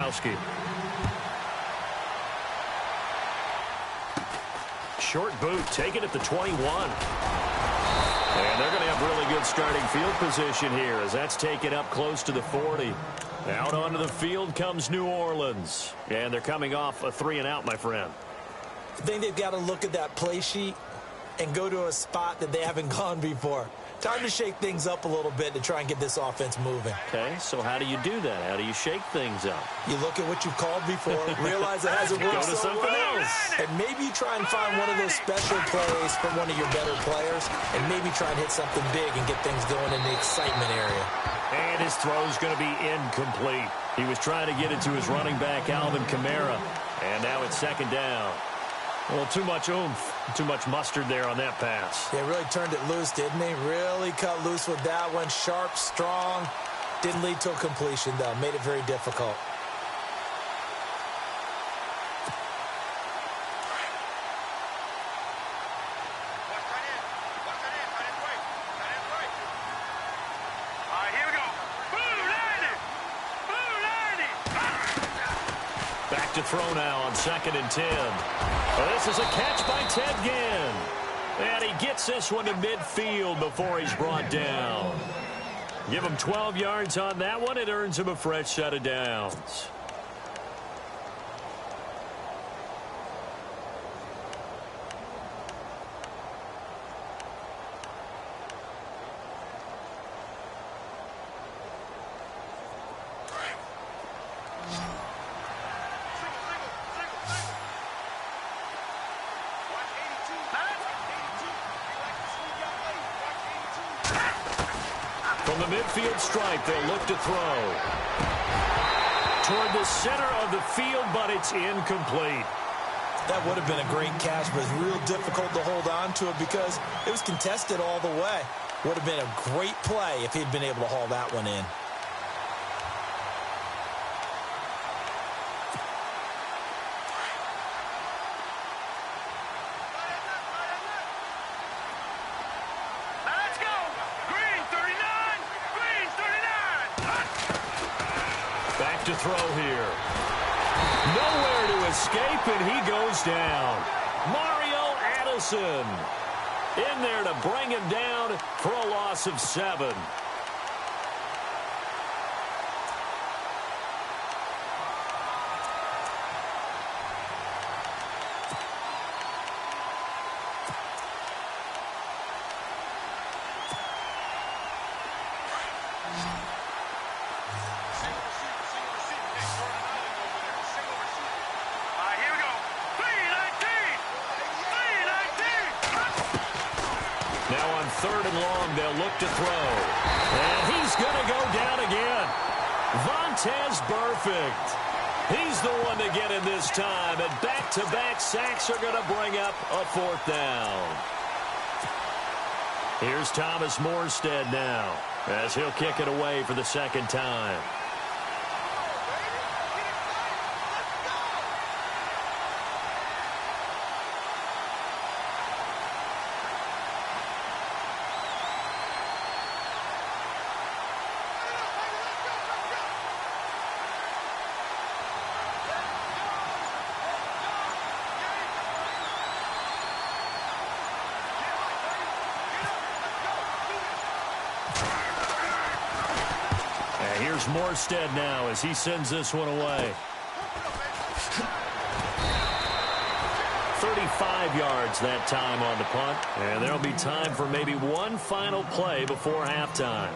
Gronkowski. Short boot, taken at the 21. And they're going to have really good starting field position here as that's taken up close to the 40. Out onto the field comes New Orleans. And they're coming off a 3-and-out, my friend. I think they've got to look at that play sheet and go to a spot that they haven't gone before. Time to shake things up a little bit to try and get this offense moving. Okay, so how do you do that? How do you shake things up? You look at what you've called before, realize it hasn't worked Go to so something well, else. and maybe you try and find one of those special plays from one of your better players, and maybe try and hit something big and get things going in the excitement area. And his throw's going to be incomplete. He was trying to get it to his running back, Alvin Kamara. And now it's second down. Well, too much oomph, too much mustard there on that pass. Yeah, really turned it loose, didn't he? Really cut loose with that one. Sharp, strong. Didn't lead to a completion, though. Made it very difficult. Back to throw now on 2nd and 10. Well, this is a catch by Ted Ginn. And he gets this one to midfield before he's brought down. Give him 12 yards on that one. It earns him a fresh set of downs. From the midfield stripe, they'll look to throw. Toward the center of the field, but it's incomplete. That would have been a great catch, but it's real difficult to hold on to it because it was contested all the way. Would have been a great play if he'd been able to haul that one in. To throw here. Nowhere to escape, and he goes down. Mario Addison in there to bring him down for a loss of 7. Third and long, they'll look to throw. And he's going to go down again. Vontaze Burfict. He's the one to get in this time. And back-to-back sacks are going to bring up a 4th down. Here's Thomas Morstead now as he'll kick it away for the 2nd time. Here's Morstead now as he sends this one away. 35 yards that time on the punt. And there'll be time for maybe one final play before halftime.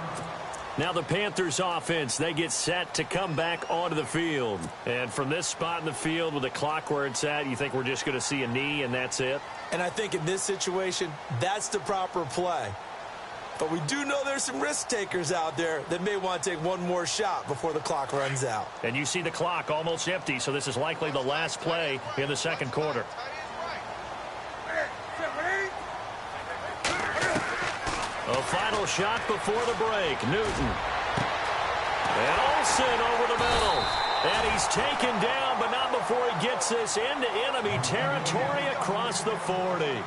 Now the Panthers offense, they get set to come back onto the field. And from this spot in the field with the clock where it's at, you think we're just going to see a knee and that's it? And I think in this situation, that's the proper play. But we do know there's some risk takers out there that may want to take one more shot before the clock runs out. And you see the clock almost empty, so this is likely the last play in the 2nd quarter. A final shot before the break. Newton. And Olsen over the middle. And he's taken down, but not before he gets this into enemy territory across the 40.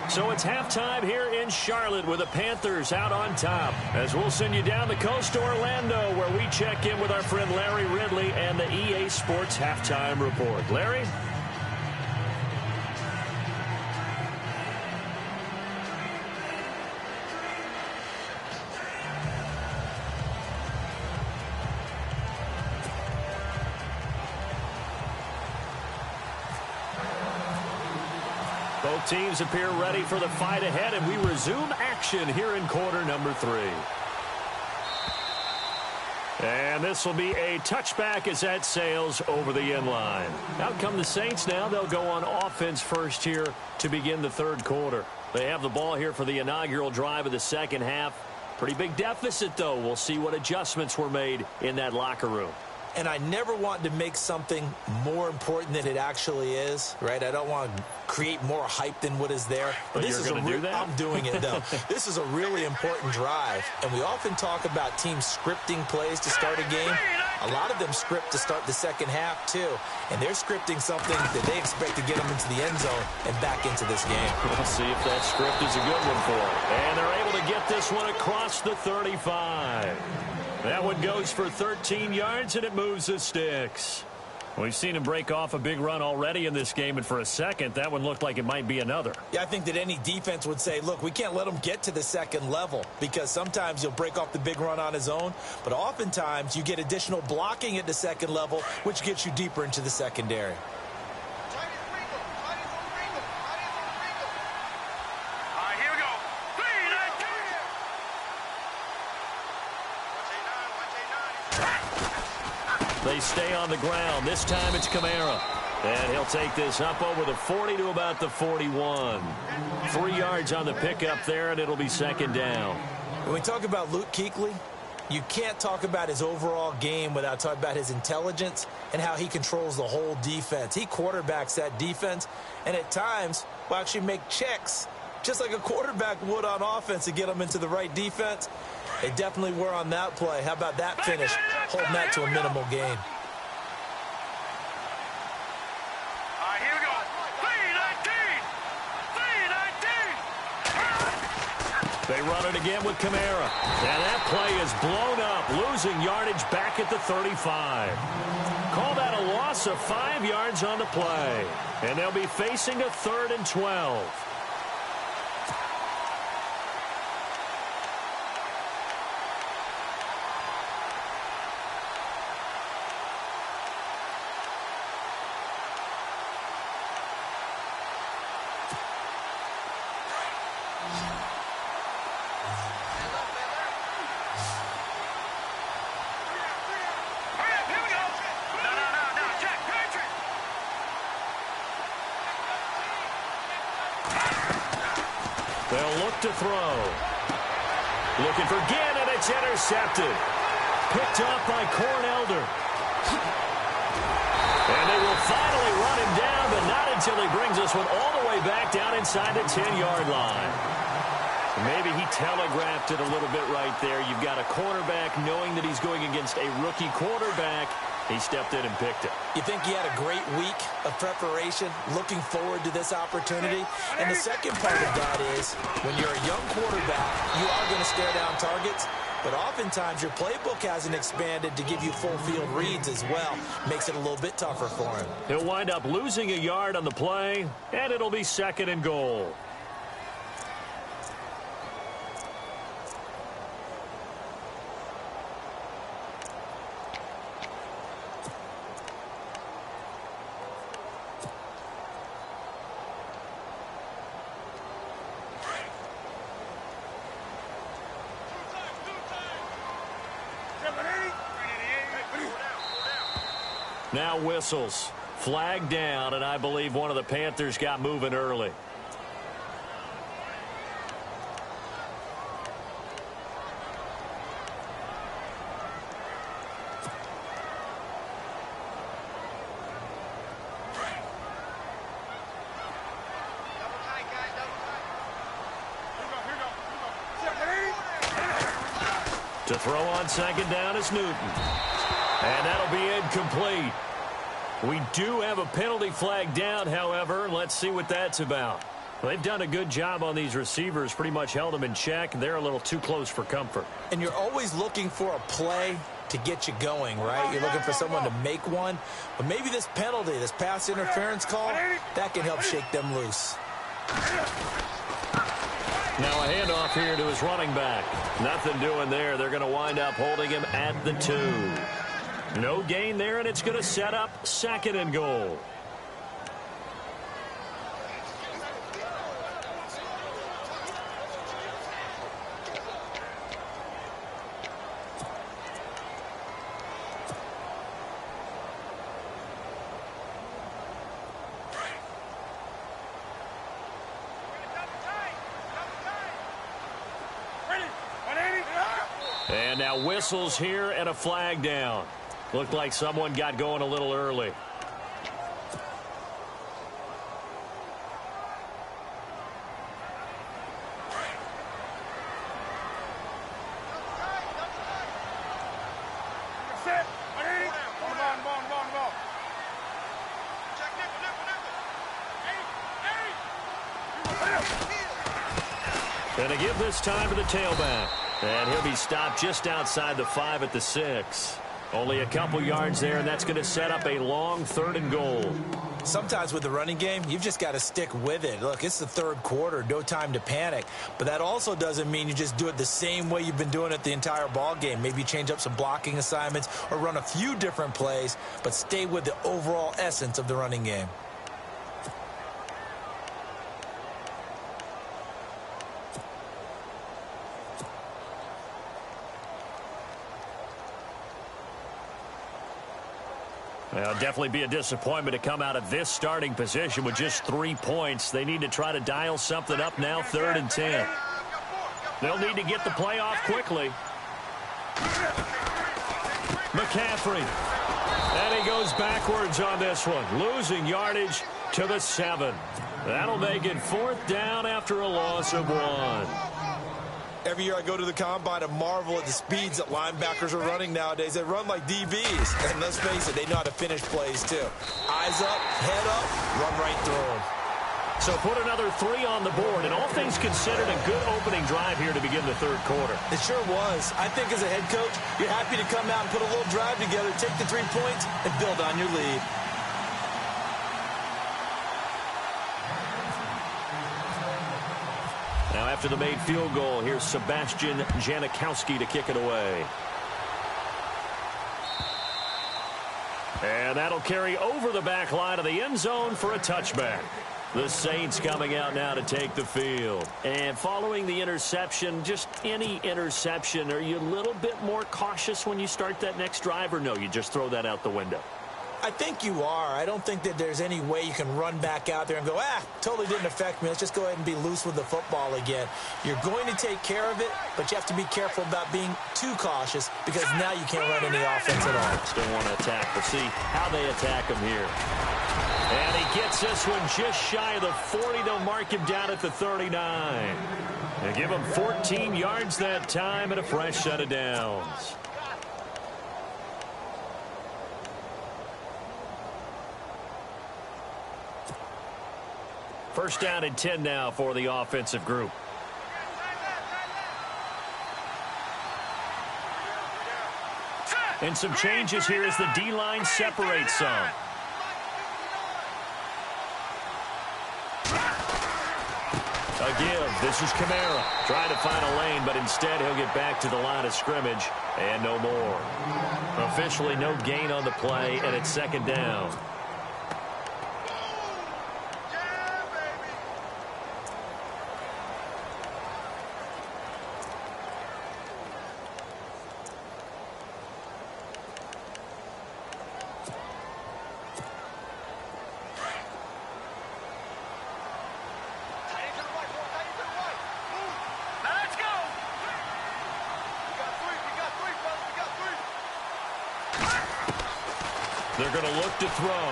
So it's halftime here in Charlotte with the Panthers out on top. As we'll send you down the coast to Orlando, where we check in with our friend Larry Ridley and the EA Sports Halftime Report. Larry? Both teams appear ready for the fight ahead, and we resume action here in quarter number 3. And this will be a touchback as that sails over the end line. Out come the Saints now. They'll go on offense first here to begin the third quarter. They have the ball here for the inaugural drive of the second half. Pretty big deficit, though. We'll see what adjustments were made in that locker room. And I never want to make something more important than it actually is, right? I don't want to create more hype than what is there. But this you're going to do that? I'm doing it, though. This is a really important drive. And we often talk about teams scripting plays to start a game. A lot of them script to start the second half, too. And they're scripting something that they expect to get them into the end zone and back into this game. We'll see if that script is a good one for them. And they're able to get this one across the 35. That one goes for 13 yards, and it moves the sticks. We've seen him break off a big run already in this game, and for a second, that one looked like it might be another. Yeah, I think that any defense would say, look, we can't let him get to the second level, because sometimes you'll break off the big run on his own, but oftentimes you get additional blocking at the second level, which gets you deeper into the secondary. They stay on the ground. This time it's Kamara. And he'll take this up over the 40 to about the 41. 3 yards on the pickup there, and it'll be second down. When we talk about Luke Kuechly, you can't talk about his overall game without talking about his intelligence and how he controls the whole defense. He quarterbacks that defense, and at times will actually make checks, just like a quarterback would on offense, to get them into the right defense. They definitely were on that play. How about that finish? Holding that to a minimal gain. Here we go. 3-19. They run it again with Kamara. And that play is blown up, losing yardage back at the 35. Call that a loss of 5 yards on the play. And they'll be facing a 3rd and 12. They'll look to throw. Looking for Ginn, and it's intercepted. Picked off by Corn Elder. And they will finally run him down, but not until he brings this one all the way back down inside the 10-yard line. Maybe he telegraphed it a little bit right there. You've got a cornerback knowing that he's going against a rookie quarterback. He stepped in and picked it. You think he had a great week of preparation, looking forward to this opportunity? And the second part of that is, when you're a young quarterback, you are going to stare down targets, but oftentimes your playbook hasn't expanded to give you full field reads as well. Makes it a little bit tougher for him. He'll wind up losing a yard on the play, and it'll be 2nd and goal. Now whistles. Flag down, and I believe one of the Panthers got moving early. To throw on second down is Newton. And that'll be incomplete. We do have a penalty flag down, however. Let's see what that's about. They've done a good job on these receivers, pretty much held them in check. They're a little too close for comfort. And you're always looking for a play to get you going, right? You're looking for someone to make one. But maybe this penalty, this pass interference call, that can help shake them loose. Now a handoff here to his running back. Nothing doing there. They're going to wind up holding him at the 2. No gain there, and it's going to set up 2nd and goal. And now whistles here and a flag down. Looked like someone got going a little early. And to give this time to the tailback. And he'll be stopped just outside the 5 at the 6. Only a couple yards there, and that's going to set up a long 3rd and goal. Sometimes with the running game, you've just got to stick with it. Look, it's the 3rd quarter, no time to panic. But that also doesn't mean you just do it the same way you've been doing it the entire ball game. Maybe change up some blocking assignments or run a few different plays, but stay with the overall essence of the running game. Well, definitely be a disappointment to come out of this starting position with just 3 points. They need to try to dial something up now, 3rd and 10. They'll need to get the play off quickly. McCaffrey. And he goes backwards on this one, losing yardage to the 7. That'll make it 4th down after a loss of 1. Every year I go to the combine and marvel at the speeds that linebackers are running nowadays. They run like DBs. And let's face it, they know how to finish plays too. Eyes up, head up, run right through them. So put another 3 on the board, and all things considered, a good opening drive here to begin the 3rd quarter. It sure was. I think as a head coach, you're happy to come out and put a little drive together, take the 3 points, and build on your lead. Now after the made field goal, here's Sebastian Janikowski to kick it away. And that'll carry over the back line of the end zone for a touchback. The Saints coming out now to take the field. And following the interception, just any interception, are you a little bit more cautious when you start that next drive, or no, you just throw that out the window? I think you are. I don't think that there's any way you can run back out there and go, totally didn't affect me. Let's just go ahead and be loose with the football again. You're going to take care of it, but you have to be careful about being too cautious because now you can't run any offense at all. Still want to attack. We'll see how they attack him here. And he gets this one just shy of the 40. They'll mark him down at the 39. They give him 14 yards that time and a fresh set of downs. First down and 10 now for the offensive group. And some changes here as the D-line separates some. A give. This is Kamara. Trying to find a lane, but instead he'll get back to the line of scrimmage and no more. Officially no gain on the play, and it's 2nd down. They're going to look to throw.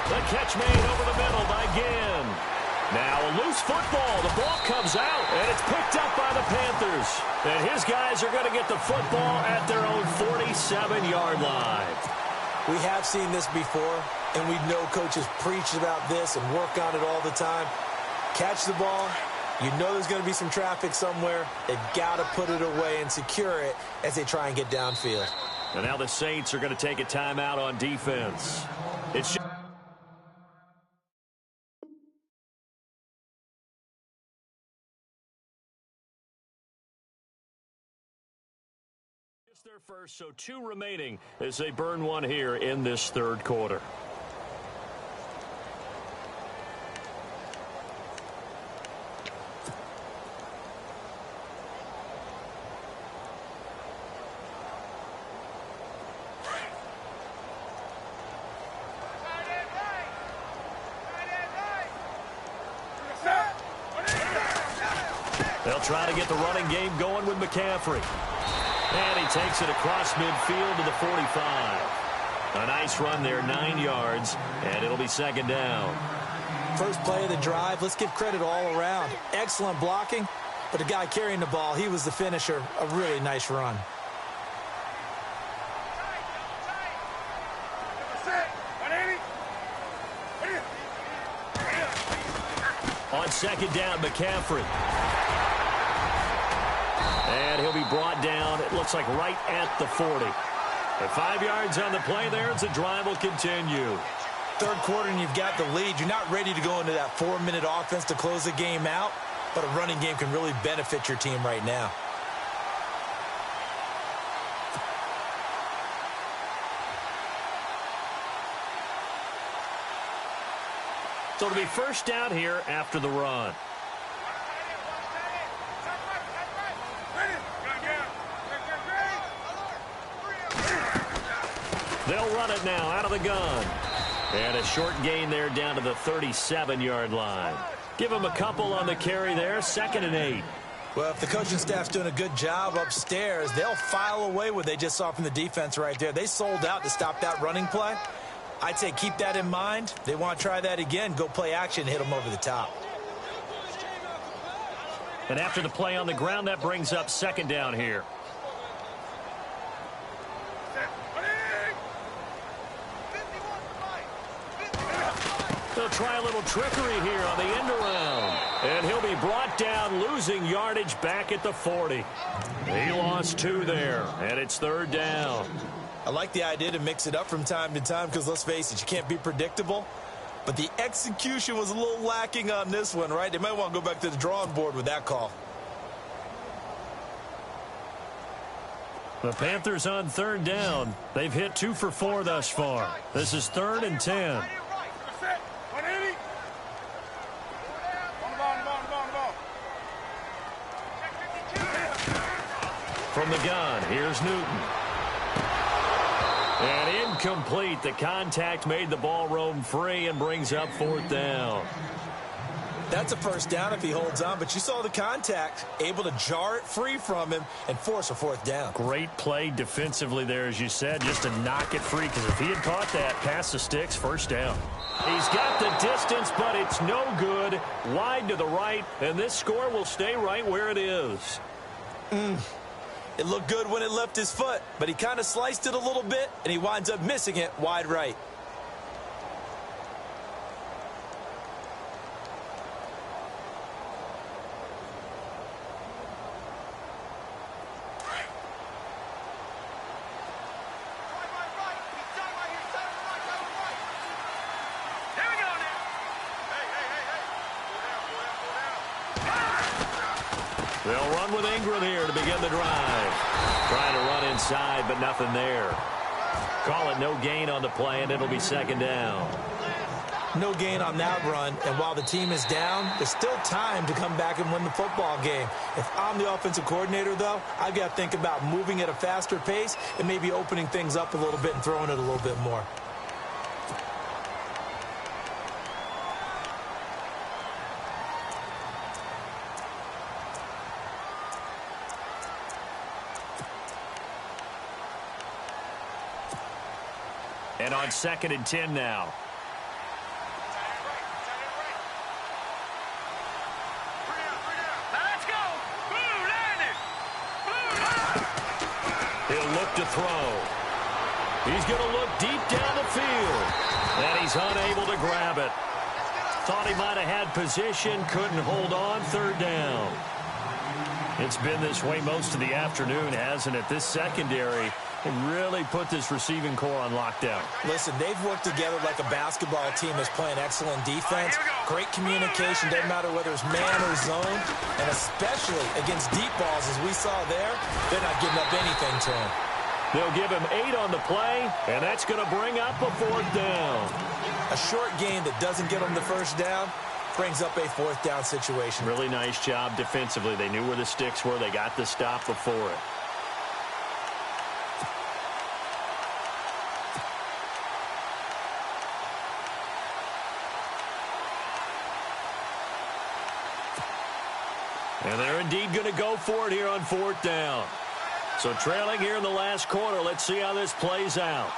The catch made over the middle by Ginn. Now a loose football. The ball comes out, and it's picked up by the Panthers. And his guys are going to get the football at their own 47-yard line. We have seen this before, and we know coaches preach about this and work on it all the time. catch the ball. You know there's going to be some traffic somewhere. They've got to put it away and secure it as they try and get downfield. And now the Saints are going to take a timeout on defense. It's their first, so 2 remaining as they burn one here in this third quarter. They'll try to get the running game going with McCaffrey. And he takes it across midfield to the 45. A nice run there, 9 yards, and it'll be second down. First play of the drive, let's give credit all around. Excellent blocking, but the guy carrying the ball, he was the finisher. A really nice run. On second down, McCaffrey. And he'll be brought down, it looks like right at the 40. At 5 yards on the play there as the drive will continue. Third quarter and you've got the lead. You're not ready to go into that 4-minute offense to close the game out, but a running game can really benefit your team right now. So it'll be first down here after the run. They'll run it now out of the gun. And a short gain there down to the 37-yard line. Give them a couple on the carry there, 2nd and 8. Well, if the coaching staff's doing a good job upstairs, they'll file away what they just saw from the defense right there. They sold out to stop that running play. I'd say keep that in mind. They want to try that again, go play action, hit them over the top. And after the play on the ground, that brings up second down here. They'll try a little trickery here on the end around. And he'll be brought down, losing yardage back at the 40. He lost 2 there, and it's third down. I like the idea to mix it up from time to time because, let's face it, you can't be predictable. But the execution was a little lacking on this one, right? They might want to go back to the drawing board with that call. The Panthers on third down. They've hit 2 for 4 thus far. This is 3rd and 10. From the gun, here's Newton. And incomplete. The contact made the ball roam free and brings up 4th down. That's a first down if he holds on, but you saw the contact, able to jar it free from him and force a 4th down. Great play defensively there, as you said, just to knock it free, because if he had caught that, past the sticks, first down. He's got the distance, but it's no good. Wide to the right, and this score will stay right where it is. It looked good when it left his foot, but he kind of sliced it a little bit, and he winds up missing it wide right. They'll run with Ingram here to begin the drive. Trying to run inside, but nothing there. Call it no gain on the play, and it'll be second down. No gain on that run, and while the team is down, there's still time to come back and win the football game. If I'm the offensive coordinator, though, I've got to think about moving at a faster pace and maybe opening things up a little bit and throwing it a little bit more. And on 2nd and 10 now. Let's go. Boom, landed. He'll look to throw. He's going to look deep down the field. And he's unable to grab it. Thought he might have had position, couldn't hold on, third down. It's been this way most of the afternoon, hasn't it? This secondary really put this receiving core on lockdown. Listen, they've worked together like a basketball team that's playing excellent defense. Great communication, doesn't matter whether it's man or zone. And especially against deep balls, as we saw there, they're not giving up anything to him. They'll give him 8 on the play, and that's going to bring up a 4th down. A short game that doesn't get them the first down brings up a 4th down situation. Really nice job defensively. They knew where the sticks were. They got the stop before it. And they're indeed going to go for it here on 4th down. So trailing here in the last quarter. Let's see how this plays out.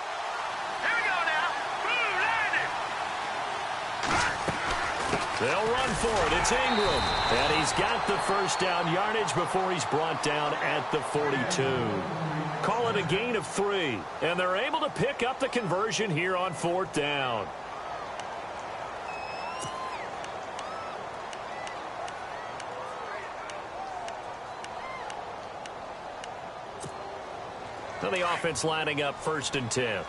Here we go now. Blue landing. They'll run for it. It's Ingram. And he's got the first down yardage before he's brought down at the 42. Call it a gain of 3. And they're able to pick up the conversion here on 4th down. So the offense lining up 1st and 10. Here we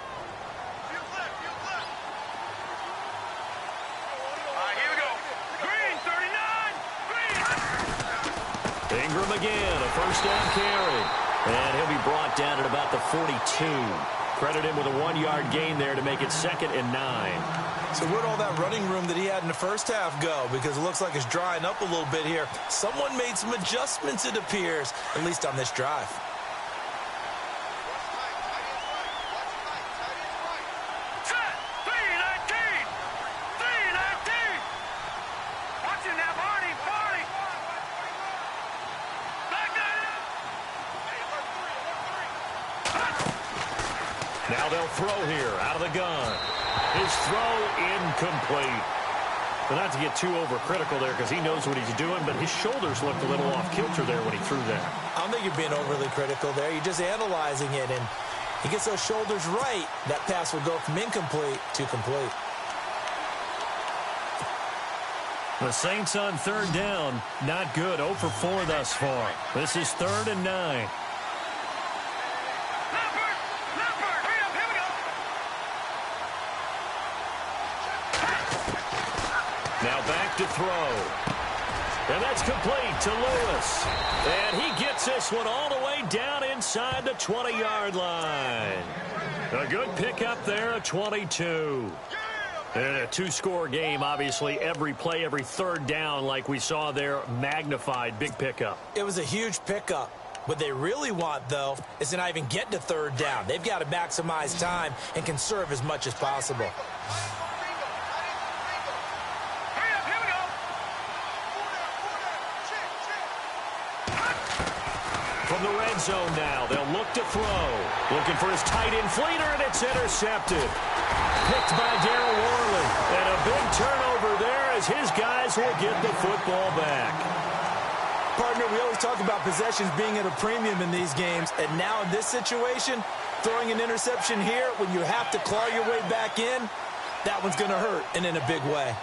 go. Green, 39. Green. Ingram again, a first down carry. And he'll be brought down at about the 42. Credit him with a 1-yard gain there to make it 2nd and 9. So where'd all that running room that he had in the first half go? Because it looks like it's drying up a little bit here. Someone made some adjustments, it appears, at least on this drive. Now they'll throw here out of the gun. His throw incomplete. But not to get too overcritical there because he knows what he's doing, but his shoulders looked a little off kilter there when he threw that. I don't think you're being overly critical there. You're just analyzing it, and he gets those shoulders right. That pass will go from incomplete to complete. The Saints on 3rd down, not good. 0 for 4 thus far. This is 3rd and 9. Now back to throw. And that's complete to Lewis. And he gets this one all the way down inside the 20-yard line. A good pickup there, a 22. And a 2-score game, obviously, every play, every 3rd down, like we saw there, magnified, big pickup. It was a huge pickup. What they really want, though, is to not even get to 3rd down. They've got to maximize time and conserve as much as possible. From the red zone now, they'll look to throw. Looking for his tight end Fleeter, and it's intercepted. Picked by Darryl Worley. And a big turnover there as his guys will get the football back. Partner, we always talk about possessions being at a premium in these games. And now in this situation, throwing an interception here when you have to claw your way back in, that one's going to hurt, and in a big way.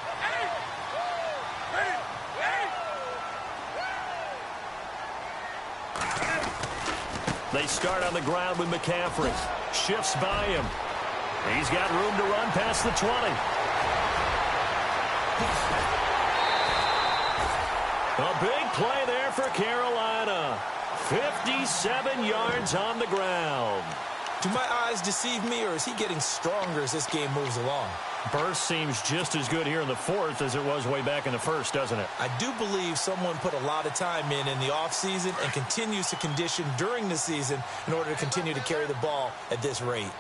They start on the ground with McCaffrey. Shifts by him. He's got room to run past the 20. A big play there for Carolina. 57 yards on the ground. Do my eyes deceive me, or is he getting stronger as this game moves along? Burst seems just as good here in the 4th as it was way back in the 1st, doesn't it? I do believe someone put a lot of time in the offseason and continues to condition during the season in order to continue to carry the ball at this rate.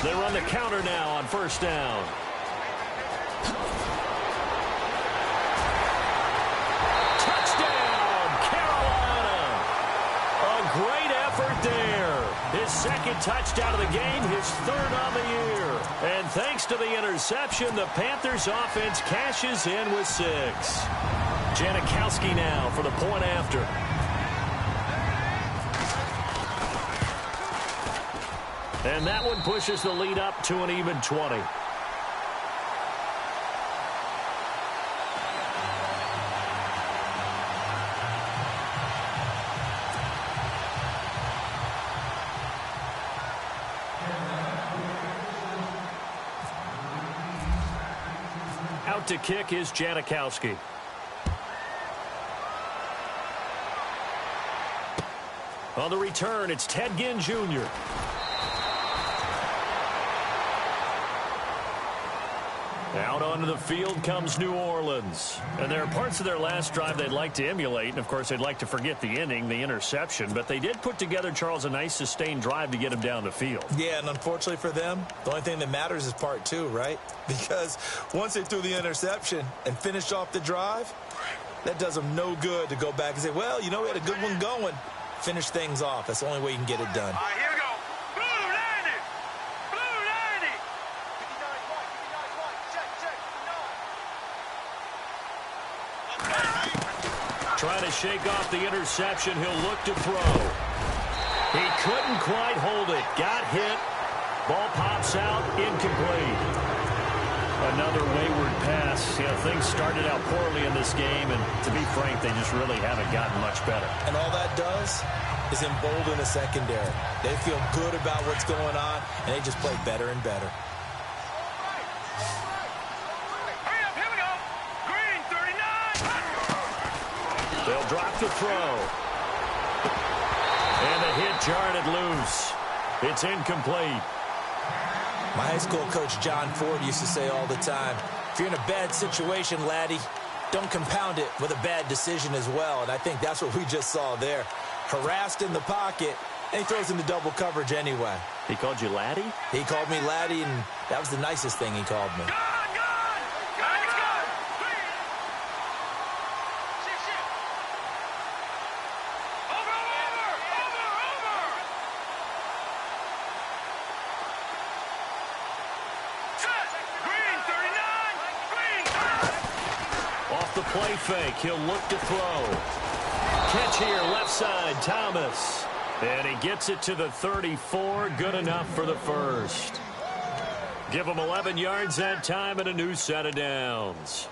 They run the counter now on 1st down. Great effort there. His 2nd touchdown of the game, his 3rd on the year. And thanks to the interception, the Panthers offense cashes in with 6. Janikowski now for the point after. And that one pushes the lead up to an even 20. Out to kick is Janikowski. On the return, it's Ted Ginn Jr. Out onto the field comes New Orleans. And there are parts of their last drive they'd like to emulate. And, of course, they'd like to forget the inning, the interception. But they did put together, Charles, a nice sustained drive to get him down the field. Yeah, and unfortunately for them, the only thing that matters is part two, right? Because once they threw the interception and finished off the drive, that does them no good to go back and say, well, you know, we had a good one going. Finish things off. That's the only way you can get it done. All right, here we go. Blue 90. Blue 90. 59 white. 59 white. Check, check. 59. Trying to shake off the interception. He'll look to throw. He couldn't quite hold it. Got hit. Ball pops out. Incomplete. Another wayward pass. You know, things started out poorly in this game, and to be frank, they just really haven't gotten much better. And all that does is embolden the secondary. They feel good about what's going on, and they just play better and better. Hurry up, here we go. Green 39. They'll drop the throw. And the hit jarred it loose. It's incomplete. My high school coach, John Ford, used to say all the time, if you're in a bad situation, laddie, don't compound it with a bad decision as well. And I think that's what we just saw there. Harassed in the pocket, and he throws into double coverage anyway. He called you laddie? He called me laddie, and that was the nicest thing he called me. Gone, gone. Let's go. Green. Shift, shift. Over. Set. Green 39. Green. Off the play fake, he'll look to throw. Catch here, left side, Thomas. And he gets it to the 34, good enough for the first. Give him 11 yards that time and a new set of downs.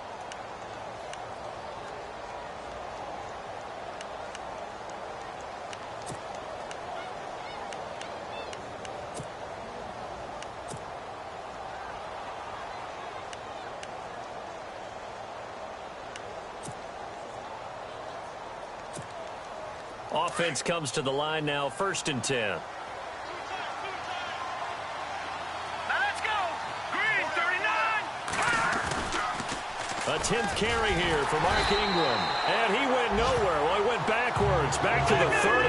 Offense comes to the line now, 1st and 10. Now let's go. Green 39. A 10th carry here for Mark Ingram. And he went nowhere. Well, he went backwards, back to the 33.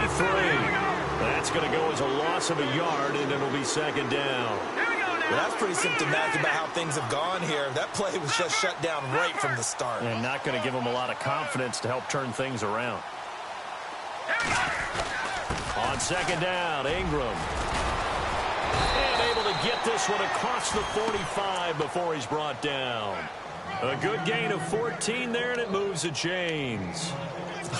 That's going to go as a loss of a yard, and it'll be 2nd down. Here we go now. Well, that's pretty symptomatic about how things have gone here. That play was just shut down right from the start. And not going to give him a lot of confidence to help turn things around. On 2nd down, Ingram. And able to get this one across the 45 before he's brought down. A good gain of 14 there, and it moves the chains.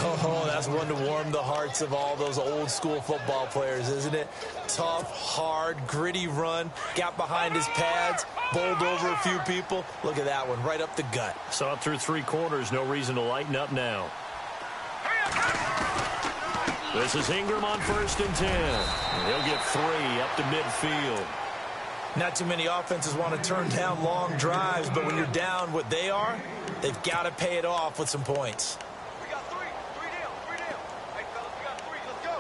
Oh, that's one to warm the hearts of all those old school football players, isn't it? Tough, hard, gritty run. Got behind his pads, bowled over a few people. Look at that one, right up the gut. Saw it through 3 quarters. No reason to lighten up now. This is Ingram on 1st and 10. And he'll get 3 up to midfield. Not too many offenses want to turn down long drives, but when you're down what they are, they've got to pay it off with some points. We got 3. 3 down. 3 down. Hey, fellas, we got 3. Let's go.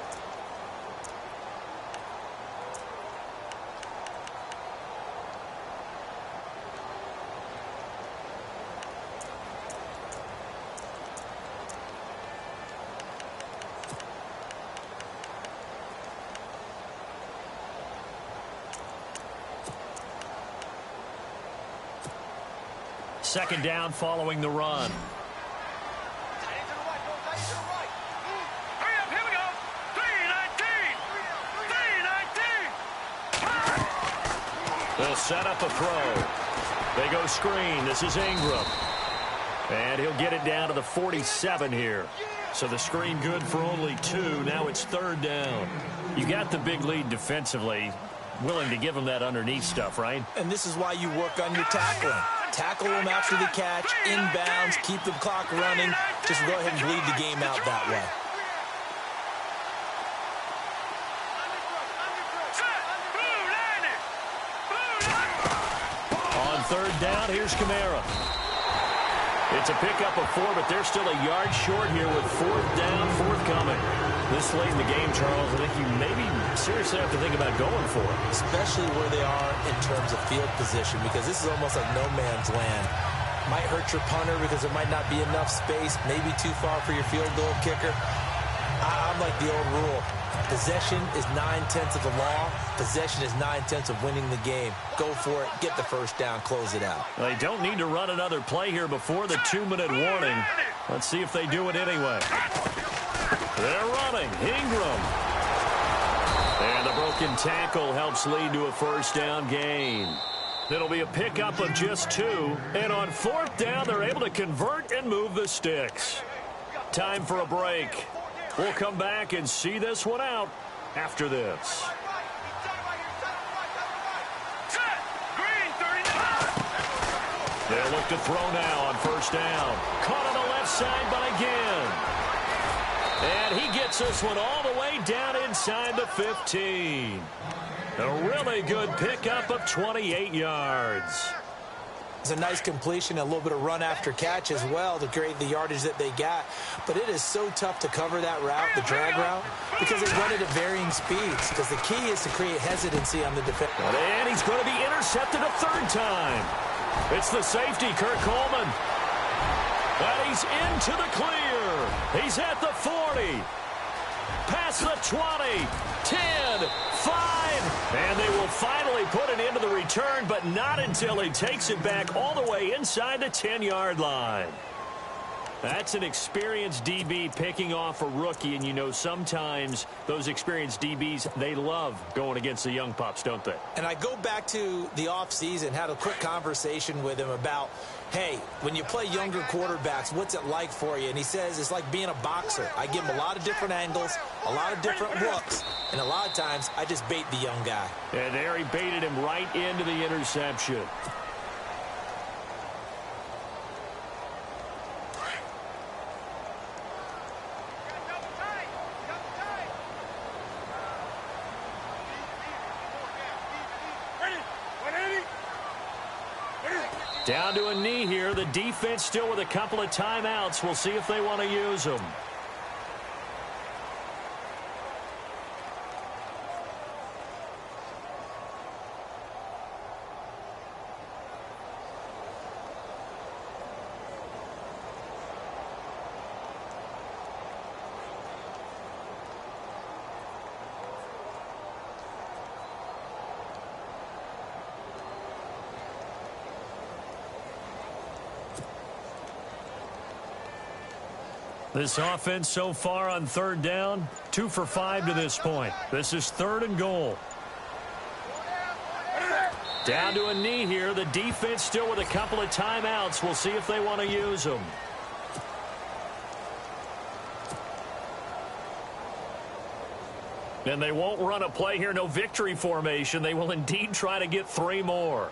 Second down following the run. Tight end to the right. Go tight end to the right. Hurry up. Here we go. 3-19. 3-19. They'll set up a throw. They go screen. This is Ingram. And he'll get it down to the 47 here. So the screen good for only 2. Now it's 3rd down. You got the big lead defensively. willing to give him that underneath stuff, right? And this is why you work on your tackling. Tackle them after the catch, inbounds, keep the clock running. Just go ahead and bleed the game out that way. On third down, here's Kamara. It's a pickup of 4, but they're still a yard short here with fourth down, forthcoming. This late in the game, Charles, I think you maybe seriously have to think about going for it. Especially where they are in terms of field position, because this is almost like no man's land. Might hurt your punter because there might not be enough space, maybe too far for your field goal kicker. I'm like the old rule. Possession is 9/10 of the law. Possession is 9/10 of winning the game. Go for it. Get the first down. Close it out. They don't need to run another play here before the 2-minute warning. Let's see if they do it anyway. They're running. Ingram. And the broken tackle helps lead to a first down gain. It'll be a pickup of just 2. And on fourth down, they're able to convert and move the sticks. Time for a break. We'll come back and see this one out after this. They'll look to throw now on first down. Caught on the left side by Ginn. And he gets this one all the way down inside the 15. A really good pickup of 28 yards. It's a nice completion, a little bit of run after catch as well to create the yardage that they got. But it is so tough to cover that route, the drag route, because they run it at varying speeds. Because the key is to create hesitancy on the defense. And he's going to be intercepted a third time. It's the safety, Kurt Coleman. And he's into the clear. He's at the 40. Past the 20. 10. 5. And they will finally put it into the return, but not until he takes it back all the way inside the 10-yard line. That's an experienced DB picking off a rookie, and you know sometimes those experienced DBs, they love going against the young pups, don't they? And I go back to the offseason, had a quick conversation with him about, hey, when you play younger quarterbacks, what's it like for you? And he says it's like being a boxer. I give him a lot of different angles, a lot of different looks, and a lot of times I just bait the young guy. And there he baited him right into the interception. Down to a knee here. The defense still with a couple of timeouts. We'll see if they want to use them. This offense so far on third down, 2 for 5 to this point. This is 3rd and goal. Down to a knee here. The defense still with a couple of timeouts. We'll see if they want to use them. And they won't run a play here. No victory formation. They will indeed try to get 3 more.